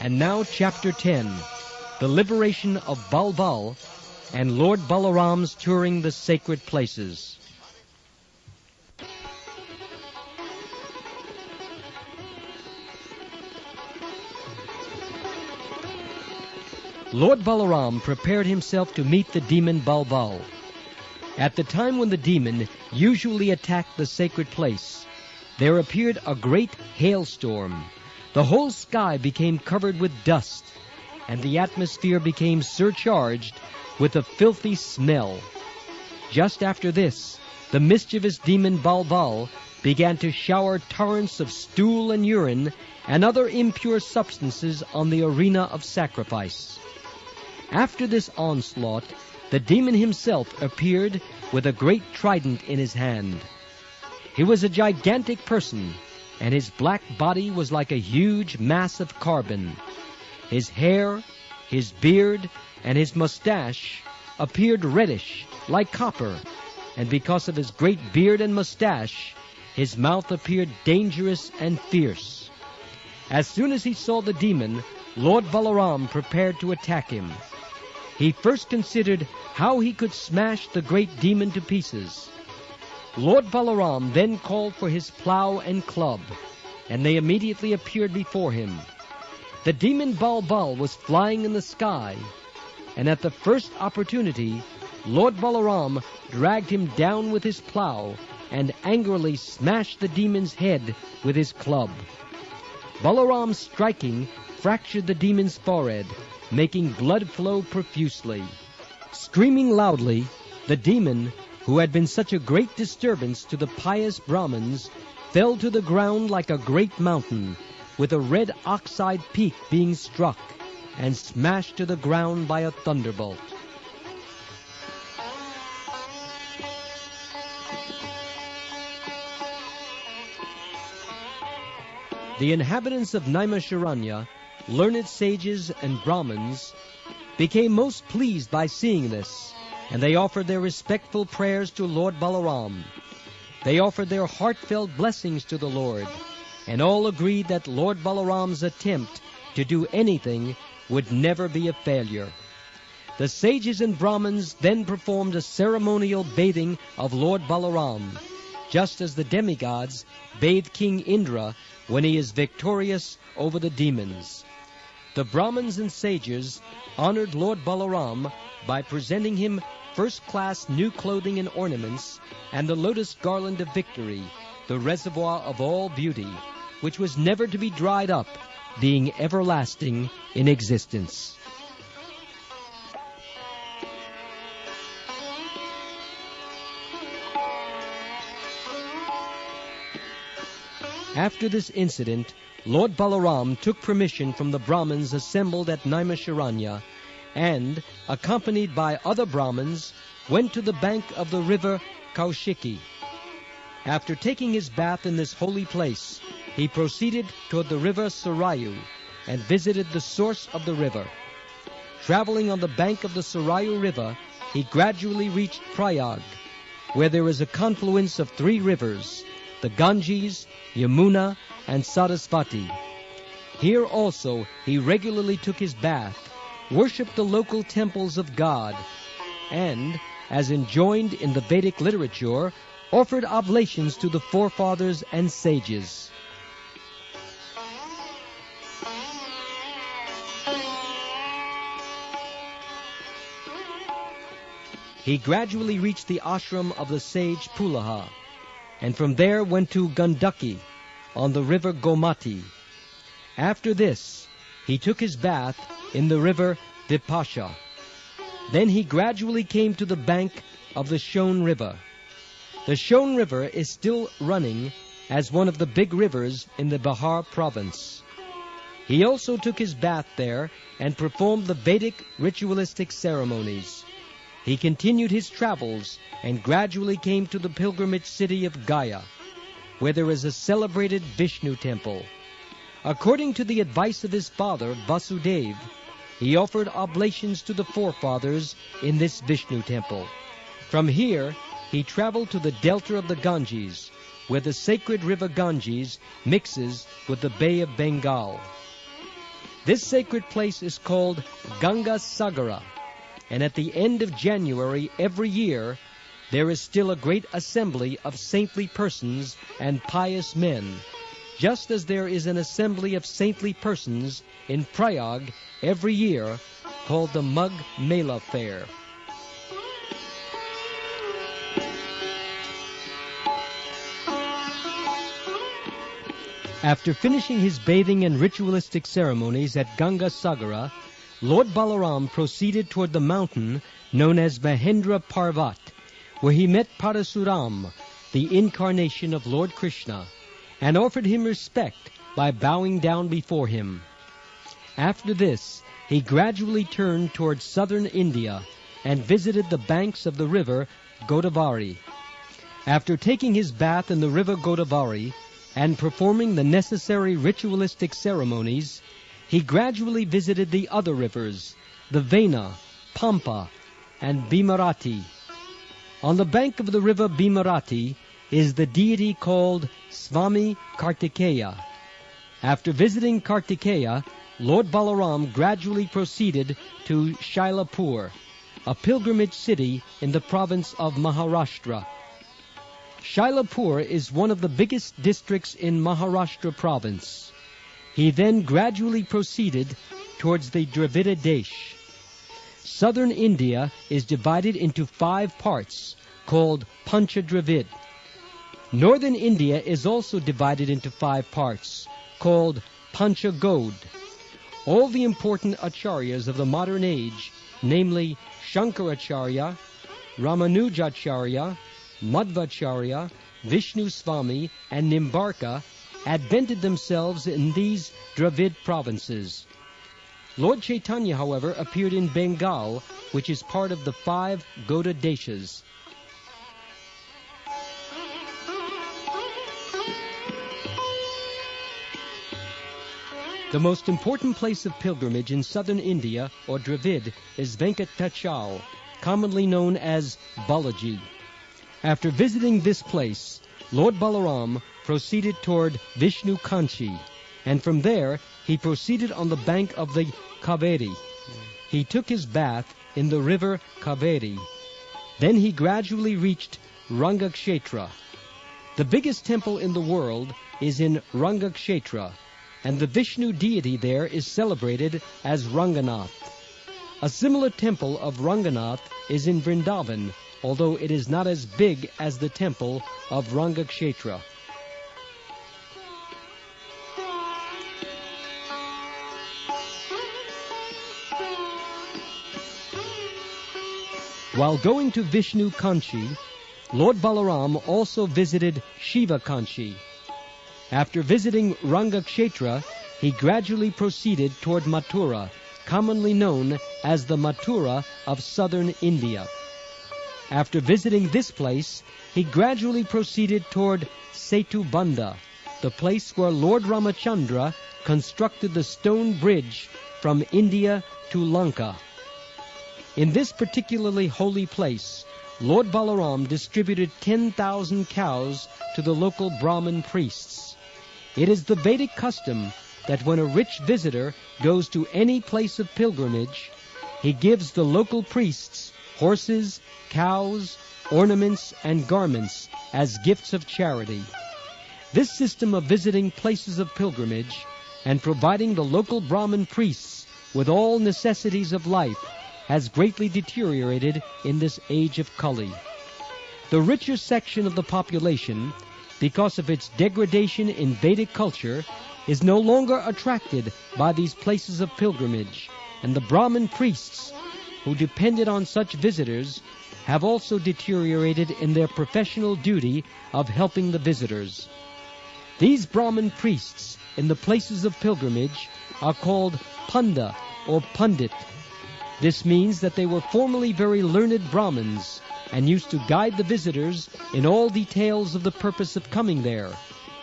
And now Chapter 10, the liberation of Balbal and Lord Balaram's touring the sacred places. Lord Balaram prepared himself to meet the demon Balbal. At the time when the demon usually attacked the sacred place, there appeared a great hailstorm. The whole sky became covered with dust, and the atmosphere became surcharged with a filthy smell. Just after this, the mischievous demon Balbal began to shower torrents of stool and urine and other impure substances on the arena of sacrifice. After this onslaught, the demon himself appeared with a great trident in his hand. He was a gigantic person, and his black body was like a huge mass of carbon. His hair, his beard, and his mustache appeared reddish, like copper, and because of his great beard and mustache, his mouth appeared dangerous and fierce. As soon as he saw the demon, Lord Balaram prepared to attack him. He first considered how he could smash the great demon to pieces. Lord Balaram then called for his plough and club, and they immediately appeared before him. The demon Balbal was flying in the sky, and at the first opportunity, Lord Balaram dragged him down with his plough and angrily smashed the demon's head with his club. Balaram's striking fractured the demon's forehead, making blood flow profusely. Screaming loudly, the demon, who had been such a great disturbance to the pious Brahmins, fell to the ground like a great mountain, with a red oxide peak being struck and smashed to the ground by a thunderbolt. The inhabitants of Naimisharanya, learned sages and Brahmins, became most pleased by seeing this, and they offered their respectful prayers to Lord Balaram. They offered their heartfelt blessings to the Lord, and all agreed that Lord Balaram's attempt to do anything would never be a failure. The sages and Brahmins then performed a ceremonial bathing of Lord Balaram, just as the demigods bathe King Indra when he is victorious over the demons. The Brahmins and sages honored Lord Balaram by presenting him first-class new clothing and ornaments, and the lotus garland of victory, the reservoir of all beauty, which was never to be dried up, being everlasting in existence. After this incident, Lord Balaram took permission from the Brahmins assembled at Naimisharanya, and, accompanied by other Brahmins, went to the bank of the river Kaushiki. After taking his bath in this holy place, he proceeded toward the river Sarayu and visited the source of the river. Traveling on the bank of the Sarayu River, he gradually reached Prayag, where there is a confluence of three rivers, the Ganges, Yamuna, and Sarasvati. Here also he regularly took his bath, worshipped the local temples of God, and, as enjoined in the Vedic literature, offered oblations to the forefathers and sages. He gradually reached the ashram of the sage Pulaha, and from there went to Gandaki on the river Gomati. After this, he took his bath in the river Vipasha. Then he gradually came to the bank of the Shone River. The Shone River is still running as one of the big rivers in the Bihar province. He also took his bath there and performed the Vedic ritualistic ceremonies. He continued his travels and gradually came to the pilgrimage city of Gaya, where there is a celebrated Vishnu temple. According to the advice of his father, Vasudev, he offered oblations to the forefathers in this Vishnu temple. From here, he traveled to the delta of the Ganges, where the sacred river Ganges mixes with the Bay of Bengal. This sacred place is called Ganga Sagara, and at the end of January every year, there is still a great assembly of saintly persons and pious men, just as there is an assembly of saintly persons in Prayag every year called the Magh Mela Fair. After finishing his bathing and ritualistic ceremonies at Ganga Sagara, Lord Balaram proceeded toward the mountain known as Mahendra Parvat, where he met Parasuram, the incarnation of Lord Krishna, and offered him respect by bowing down before him. After this, he gradually turned toward southern India and visited the banks of the river Godavari. After taking his bath in the river Godavari and performing the necessary ritualistic ceremonies, he gradually visited the other rivers, the Vena, Pampa, and Bhimarati. On the bank of the river Bhimarati is the deity called Swami Kartikeya. After visiting Kartikeya, Lord Balaram gradually proceeded to Shailapur, a pilgrimage city in the province of Maharashtra. Shailapur is one of the biggest districts in Maharashtra province. He then gradually proceeded towards the Dravida Desh. Southern India is divided into 5 parts called Panchadravid. Northern India is also divided into 5 parts called Panchagod. All the important acharyas of the modern age, namely Shankaracharya, Ramanujacharya, Madhvacharya, Vishnu Swami, and Nimbarka, advented themselves in these Dravid provinces. Lord Chaitanya, however, appeared in Bengal, which is part of the 5 Gauda Deshas. The most important place of pilgrimage in southern India, or Dravid, is Venkatachal, commonly known as Balaji. After visiting this place, Lord Balaram proceeded toward Vishnu Kanchi, and from there he proceeded on the bank of the Kaveri. He took his bath in the river Kaveri. Then he gradually reached Rangakshetra. The biggest temple in the world is in Rangakshetra, and the Vishnu deity there is celebrated as Ranganath. A similar temple of Ranganath is in Vrindavan, although it is not as big as the temple of Rangakshetra. While going to Vishnu Kanchi, Lord Balaram also visited Shiva Kanchi. After visiting Rangakshetra, he gradually proceeded toward Mathura, commonly known as the Mathura of southern India. After visiting this place, he gradually proceeded toward Setubandha, the place where Lord Ramachandra constructed the stone bridge from India to Lanka. In this particularly holy place, Lord Balaram distributed 10,000 cows to the local Brahmin priests. It is the Vedic custom that when a rich visitor goes to any place of pilgrimage, he gives the local priests horses, cows, ornaments, and garments as gifts of charity. This system of visiting places of pilgrimage and providing the local Brahmin priests with all necessities of life has greatly deteriorated in this age of Kali. The richer section of the population, because of its degradation in Vedic culture, is no longer attracted by these places of pilgrimage, and the Brahmin priests who depended on such visitors have also deteriorated in their professional duty of helping the visitors. These Brahmin priests in the places of pilgrimage are called Panda or Pandit. This means that they were formerly very learned Brahmins and used to guide the visitors in all details of the purpose of coming there,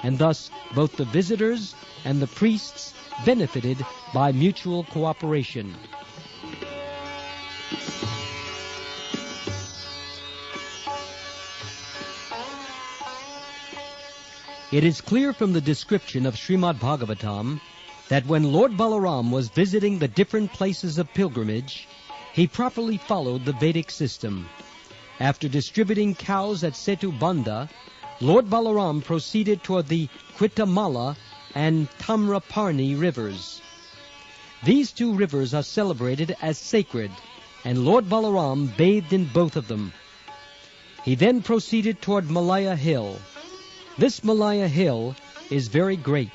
and thus both the visitors and the priests benefited by mutual cooperation. It is clear from the description of Srimad Bhagavatam that when Lord Balaram was visiting the different places of pilgrimage, he properly followed the Vedic system. After distributing cows at Setubandha, Lord Balaram proceeded toward the Kritamala and Tamraparni rivers. These two rivers are celebrated as sacred, and Lord Balaram bathed in both of them. He then proceeded toward Malaya Hill. This Malaya Hill is very great,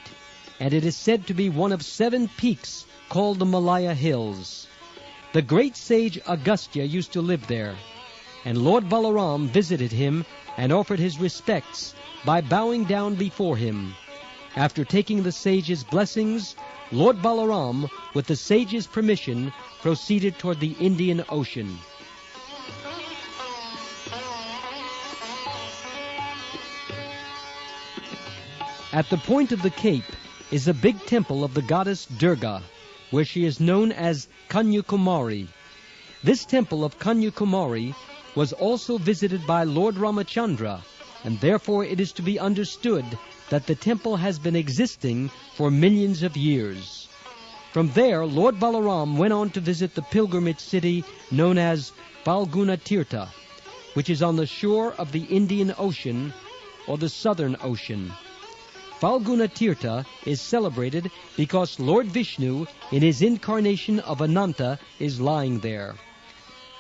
and it is said to be one of 7 peaks called the Malaya Hills. The great sage Agastya used to live there, and Lord Balaram visited him and offered his respects by bowing down before him. After taking the sage's blessings, Lord Balaram, with the sage's permission, proceeded toward the Indian Ocean. At the point of the cape is a big temple of the goddess Durga, where she is known as Kanyakumari. This temple of Kanyakumari was also visited by Lord Ramachandra, and therefore it is to be understood that the temple has been existing for millions of years. From there, Lord Balaram went on to visit the pilgrimage city known as Falguna Tirtha, which is on the shore of the Indian Ocean or the Southern Ocean. Falguna Tirtha is celebrated because Lord Vishnu, in his incarnation of Ananta, is lying there.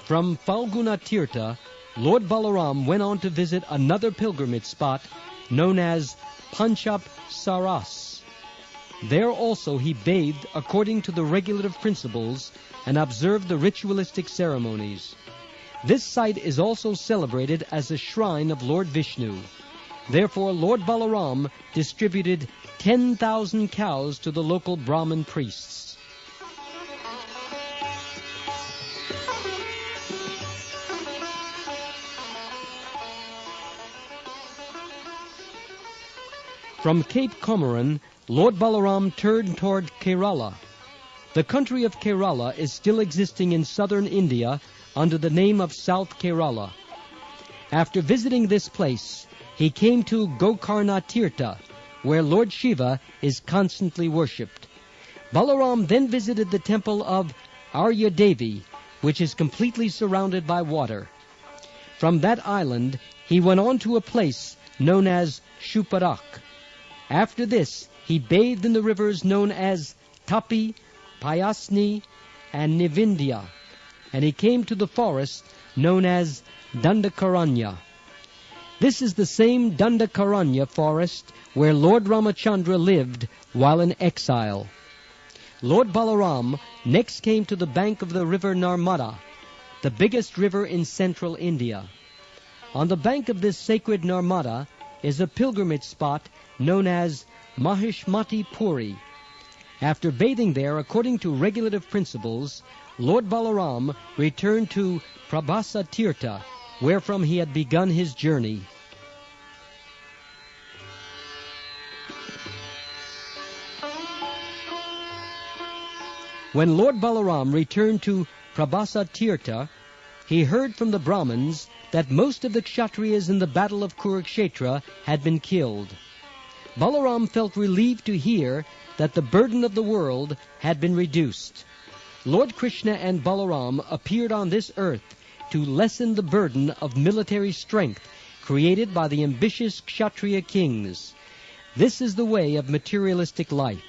From Falguna Tirtha, Lord Balaram went on to visit another pilgrimage spot known as Panchap Saras. There also he bathed according to the regulative principles and observed the ritualistic ceremonies. This site is also celebrated as a shrine of Lord Vishnu. Therefore, Lord Balaram distributed 10,000 cows to the local Brahmin priests. From Cape Comorin, Lord Balaram turned toward Kerala. The country of Kerala is still existing in southern India under the name of South Kerala. After visiting this place, he came to Gokarna Tirtha, where Lord Shiva is constantly worshipped. Balaram then visited the temple of Arya Devi, which is completely surrounded by water. From that island, he went on to a place known as Shuparak. After this, he bathed in the rivers known as Tapi, Payasni, and Nivindya, and he came to the forest known as Dandakaranya. This is the same Dandakaranya forest where Lord Ramachandra lived while in exile. Lord Balaram next came to the bank of the river Narmada, the biggest river in central India. On the bank of this sacred Narmada is a pilgrimage spot known as Mahishmati Puri. After bathing there according to regulative principles, Lord Balaram returned to Prabhasa Tirtha, wherefrom he had begun his journey. When Lord Balaram returned to Prabhasa Tirtha, he heard from the Brahmins that most of the Kshatriyas in the battle of Kurukshetra had been killed. Balaram felt relieved to hear that the burden of the world had been reduced. Lord Krishna and Balaram appeared on this earth to lessen the burden of military strength created by the ambitious Kshatriya kings. This is the way of materialistic life.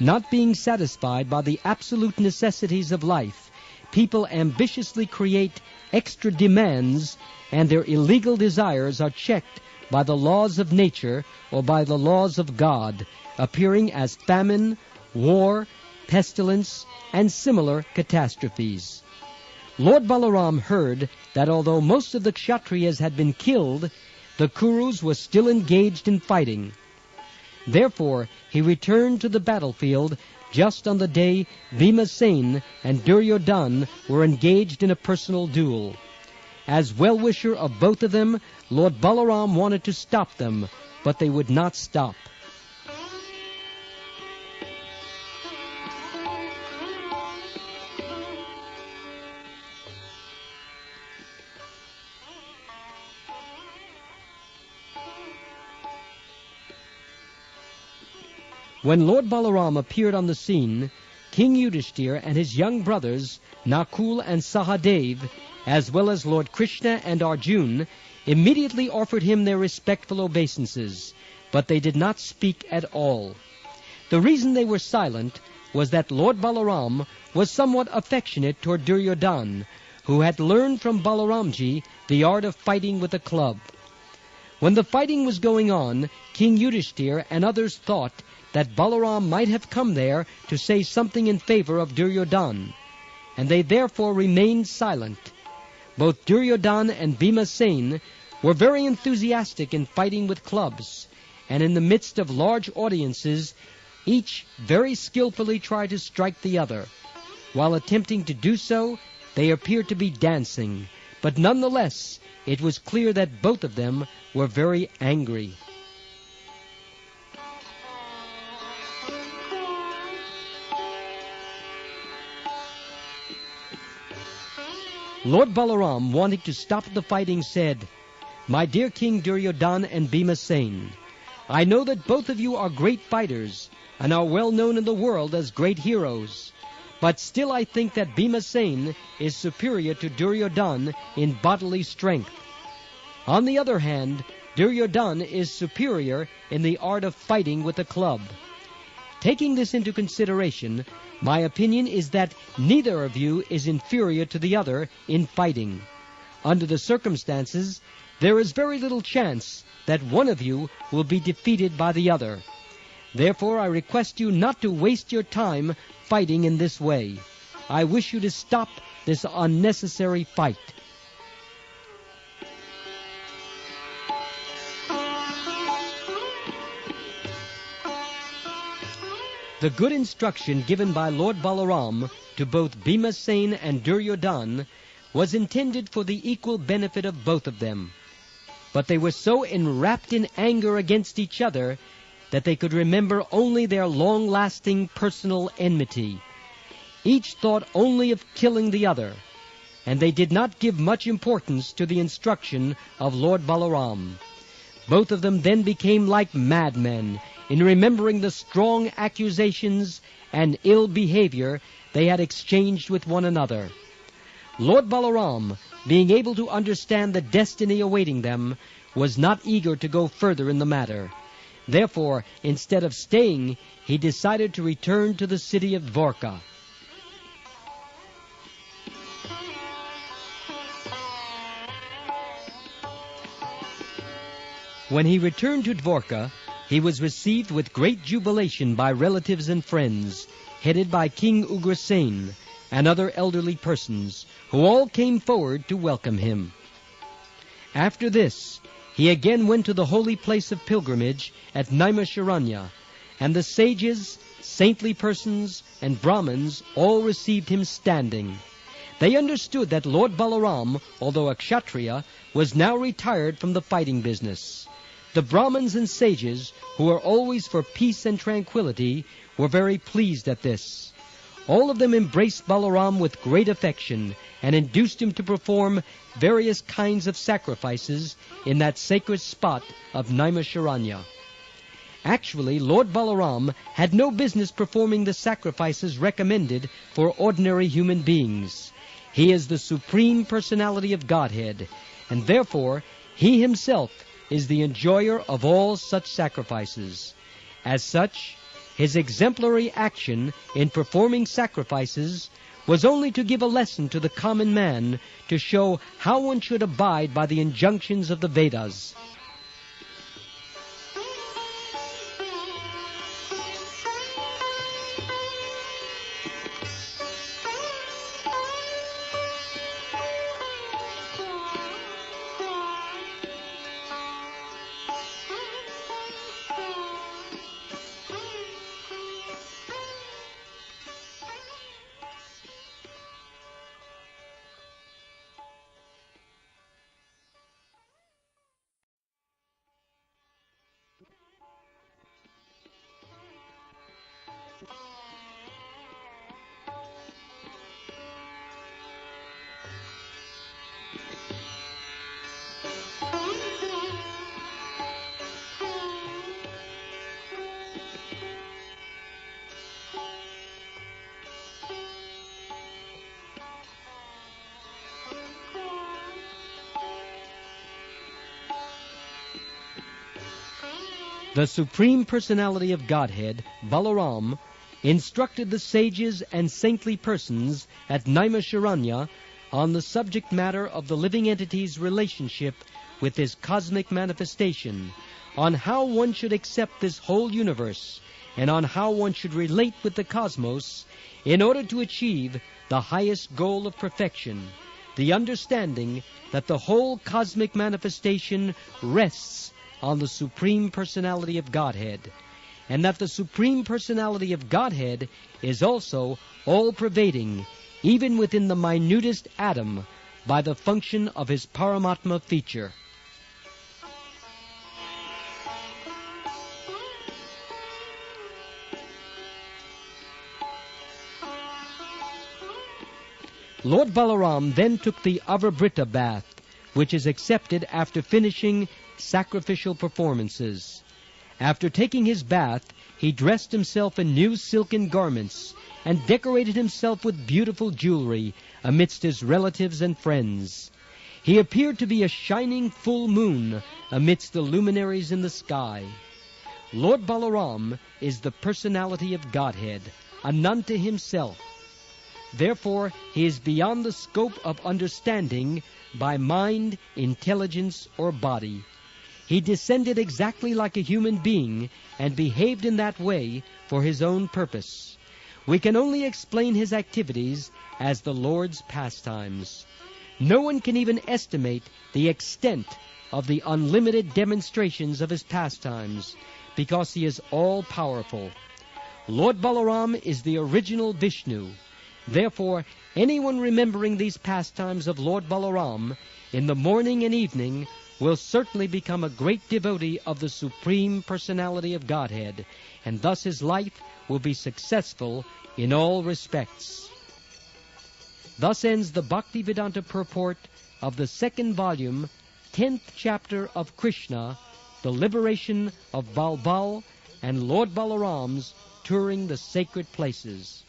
Not being satisfied by the absolute necessities of life, people ambitiously create extra demands, and their illegal desires are checked by the laws of nature or by the laws of God, appearing as famine, war, pestilence, and similar catastrophes. Lord Balaram heard that although most of the Kshatriyas had been killed, the Kurus were still engaged in fighting. Therefore, he returned to the battlefield just on the day Bhimasen and Duryodhan were engaged in a personal duel. As well-wisher of both of them, Lord Balaram wanted to stop them, but they would not stop. When Lord Balaram appeared on the scene, King Yudhishthira and his young brothers, Nakul and Sahadev, as well as Lord Krishna and Arjun, immediately offered him their respectful obeisances, but they did not speak at all. The reason they were silent was that Lord Balaram was somewhat affectionate toward Duryodhana, who had learned from Balaramji the art of fighting with a club. When the fighting was going on, King Yudhishthira and others thought that Balaram might have come there to say something in favor of Duryodhana, and they therefore remained silent. Both Duryodhana and Bhimasen were very enthusiastic in fighting with clubs, and in the midst of large audiences, each very skillfully tried to strike the other. While attempting to do so, they appeared to be dancing, but nonetheless, it was clear that both of them were very angry. Lord Balaram, wanting to stop the fighting, said, "My dear King Duryodhana and Bhimasen, I know that both of you are great fighters and are well known in the world as great heroes. But still I think that Bhimasen is superior to Duryodhana in bodily strength. On the other hand, Duryodhana is superior in the art of fighting with a club. Taking this into consideration, my opinion is that neither of you is inferior to the other in fighting. Under the circumstances, there is very little chance that one of you will be defeated by the other. Therefore, I request you not to waste your time fighting in this way. I wish you to stop this unnecessary fight." The good instruction given by Lord Balaram to both Bhimasen and Duryodhana was intended for the equal benefit of both of them. But they were so enwrapped in anger against each other that they could remember only their long-lasting personal enmity. Each thought only of killing the other, and they did not give much importance to the instruction of Lord Balaram. Both of them then became like madmen in remembering the strong accusations and ill behavior they had exchanged with one another. Lord Balaram, being able to understand the destiny awaiting them, was not eager to go further in the matter. Therefore, instead of staying, he decided to return to the city of Dwarka. When he returned to Dwarka, he was received with great jubilation by relatives and friends, headed by King Ugrasen and other elderly persons, who all came forward to welcome him. After this, he again went to the holy place of pilgrimage at Naimisharanya, and the sages, saintly persons, and Brahmins all received him standing. They understood that Lord Balaram, although a Kshatriya, was now retired from the fighting business. The Brahmins and sages, who were always for peace and tranquility, were very pleased at this. All of them embraced Balaram with great affection and induced him to perform various kinds of sacrifices in that sacred spot of Naimisharanya. Actually, Lord Balaram had no business performing the sacrifices recommended for ordinary human beings. He is the Supreme Personality of Godhead, and therefore he himself is the enjoyer of all such sacrifices. As such, his exemplary action in performing sacrifices was only to give a lesson to the common man to show how one should abide by the injunctions of the Vedas. The Supreme Personality of Godhead, Balaram, instructed the sages and saintly persons at Naimisharanya on the subject matter of the living entity's relationship with this cosmic manifestation, on how one should accept this whole universe, and on how one should relate with the cosmos in order to achieve the highest goal of perfection, the understanding that the whole cosmic manifestation rests on the Supreme Personality of Godhead, and that the Supreme Personality of Godhead is also all-pervading, even within the minutest atom, by the function of his Paramatma feature. Lord Balaram then took the Avabrita bath, which is accepted after finishing sacrificial performances. After taking his bath, he dressed himself in new silken garments and decorated himself with beautiful jewelry amidst his relatives and friends. He appeared to be a shining full moon amidst the luminaries in the sky. Lord Balaram is the personality of Godhead, Ananta himself. Therefore, he is beyond the scope of understanding by mind, intelligence, or body. He descended exactly like a human being and behaved in that way for his own purpose. We can only explain his activities as the Lord's pastimes. No one can even estimate the extent of the unlimited demonstrations of his pastimes, because he is all-powerful. Lord Balaram is the original Vishnu. Therefore, anyone remembering these pastimes of Lord Balaram in the morning and evening will certainly become a great devotee of the Supreme Personality of Godhead, and thus his life will be successful in all respects. Thus ends the Bhaktivedanta purport of the second volume, 10th chapter of Krishna, the liberation of Balbal and Lord Balaram's touring the sacred places.